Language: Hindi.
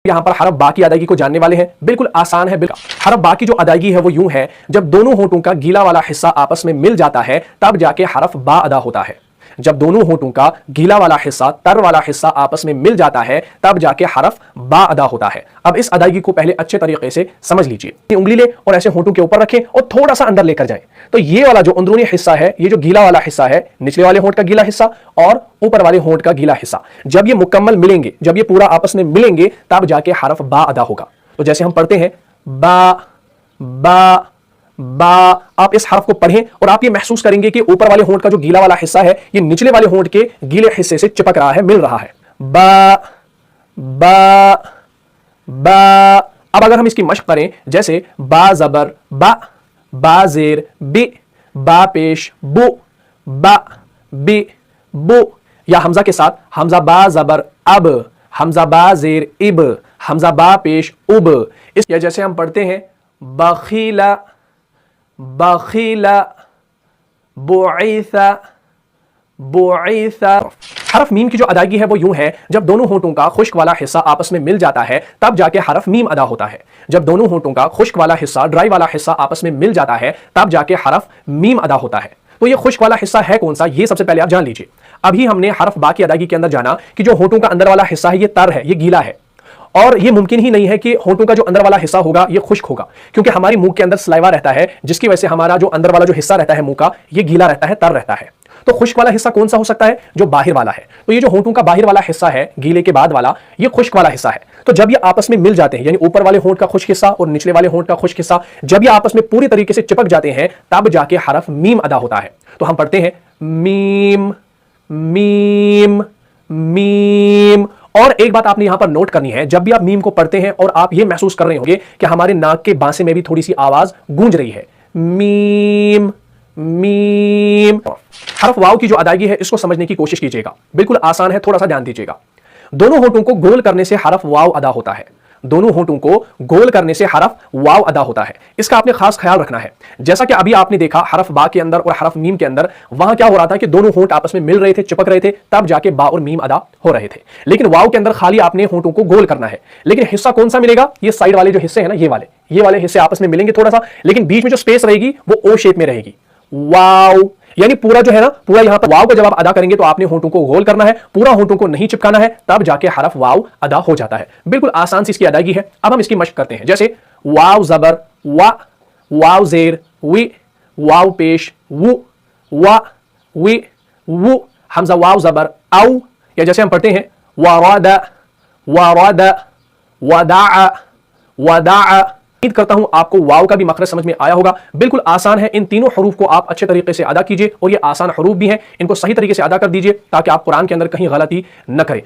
यहां पर हरफ बा की अदायगी को जानने वाले हैं। बिल्कुल आसान है। हरफ बा की जो अदायगी है वो यूं है, जब दोनों होंठों का गीला वाला हिस्सा आपस में मिल जाता है तब जाके हरफ बा अदा होता है। जब दोनों होंठों का गीला वाला हिस्सा तर वाला हिस्सा आपस में मिल जाता है तब जाके हरफ बा अदा होता है। अब इस अदायगी को पहले अच्छे तरीके से समझ लीजिए। उंगली ले और ऐसे होंठों के ऊपर रखें और थोड़ा सा अंदर लेकर जाएं। तो ये वाला जो अंदरूनी हिस्सा है, ये जो गीला वाला हिस्सा है, निचले वाले होंठ का गीला हिस्सा और ऊपर वाले होंठ का गीला हिस्सा, जब ये मुकम्मल मिलेंगे, जब ये पूरा आपस में मिलेंगे तब जाके हरफ बा अदा होगा। तो जैसे हम पढ़ते हैं बा बा बा, आप इस हरफ को पढ़ें और आप ये महसूस करेंगे कि ऊपर वाले होंठ का जो गीला वाला हिस्सा है ये निचले वाले होंठ के गीले हिस्से से चिपक रहा है, मिल रहा है। बा बा बा। अब अगर हम इसकी मश्क करें, जैसे बा जबर बा, बा जेर बी, बा पेश बु, बा बी बु, या हमजा के साथ हमजा बा जबर अब, हमजा बा जेर इब, हमजा बा पेश उब। या जैसे हम पढ़ते हैं बखीला बखीला बुईसा बुईसा। हरफ मीम की जो अदायगी है वो यूं है, जब दोनों होंठों का खुश्क वाला हिस्सा आपस में मिल जाता है तब जाके हरफ मीम अदा होता है। जब दोनों होंठों का खुश्क वाला हिस्सा, ड्राई वाला हिस्सा आपस में मिल जाता है तब जाके हरफ मीम अदा होता है। तो ये खुश्क वाला हिस्सा है कौन सा, ये सबसे पहले आप जान लीजिए। अभी हमने हरफ बा की अदायगी के अंदर जाना कि जो होंठों का अंदर वाला हिस्सा है ये तर है, ये गीला है, और ये मुमकिन ही नहीं है कि होंठों का जो अंदर वाला हिस्सा होगा ये खुश्क होगा, क्योंकि हमारी मुंह के अंदर सलाइवा रहता है, जिसकी वजह से हमारा जो अंदर वाला जो हिस्सा रहता है मुंह का, ये गीला रहता है, तर रहता है। तो खुश्क वाला हिस्सा कौन सा हो सकता है, जो बाहर वाला है। तो ये जो होंठों का बाहर वाला हिस्सा है, गीले के बाद वाला, ये खुश्क वाला हिस्सा है। तो जब ये आपस में मिल जाते हैं, यानी ऊपर वाले होंठ का खुश्क हिस्सा और निचले वाले होंठ का खुश्क हिस्सा, जब ये आपस में पूरी तरीके से चिपक जाते हैं तब जाके हरफ मीम अदा होता है। तो हम पढ़ते हैं मीम मीम मीम। और एक बात आपने यहां पर नोट करनी है, जब भी आप मीम को पढ़ते हैं और आप ये महसूस कर रहे होंगे कि हमारे नाक के बांसे में भी थोड़ी सी आवाज गूंज रही है, मीम मीम। हरफ वाव की जो अदायगी है इसको समझने की कोशिश कीजिएगा, बिल्कुल आसान है, थोड़ा सा ध्यान दीजिएगा। दोनों होंठों को गोल करने से हरफ वाव अदा होता है। दोनों होंठों को गोल करने से हरफ वाव अदा होता है। इसका आपने खास ख्याल रखना है। जैसा कि अभी आपने देखा हरफ बा के अंदर और हरफ मीम के अंदर, वहां क्या हो रहा था कि दोनों होंठ आपस में मिल रहे थे, चिपक रहे थे, तब जाके बा और मीम अदा हो रहे थे। लेकिन वाव के अंदर खाली आपने होंठों को गोल करना है, लेकिन हिस्सा कौन सा मिलेगा, ये साइड वाले जो हिस्से हैं ना, ये वाले हिस्से आपस में मिलेंगे थोड़ा सा, लेकिन बीच में जो स्पेस रहेगी वो ओ शेप में रहेगी। वाव, यानी पूरा जो है ना, पूरा यहां पर वाव का जब आप अदा करेंगे तो आपने होंठों को गोल करना है, पूरा होंठों को नहीं चिपकाना है, तब जाके हरफ वाव अदा हो जाता है। बिल्कुल आसान सी इसकी अदायगी है। अब हम इसकी मश्क करते हैं, जैसे वाव जबर वा, वाव जेर वी, वाव पेश वु, वा वी वु, हमजा वाव जबर आउ। या जैसे हम पढ़ते हैं वरादा वरादा वदाअ वदाअ। उम्मीद करता हूं आपको वाव का भी मखरज समझ में आया होगा। बिल्कुल आसान है, इन तीनों हरूफ को आप अच्छे तरीके से अदा कीजिए, और ये आसान हरूफ भी हैं, इनको सही तरीके से अदा कर दीजिए ताकि आप कुरान के अंदर कहीं गलती न करें।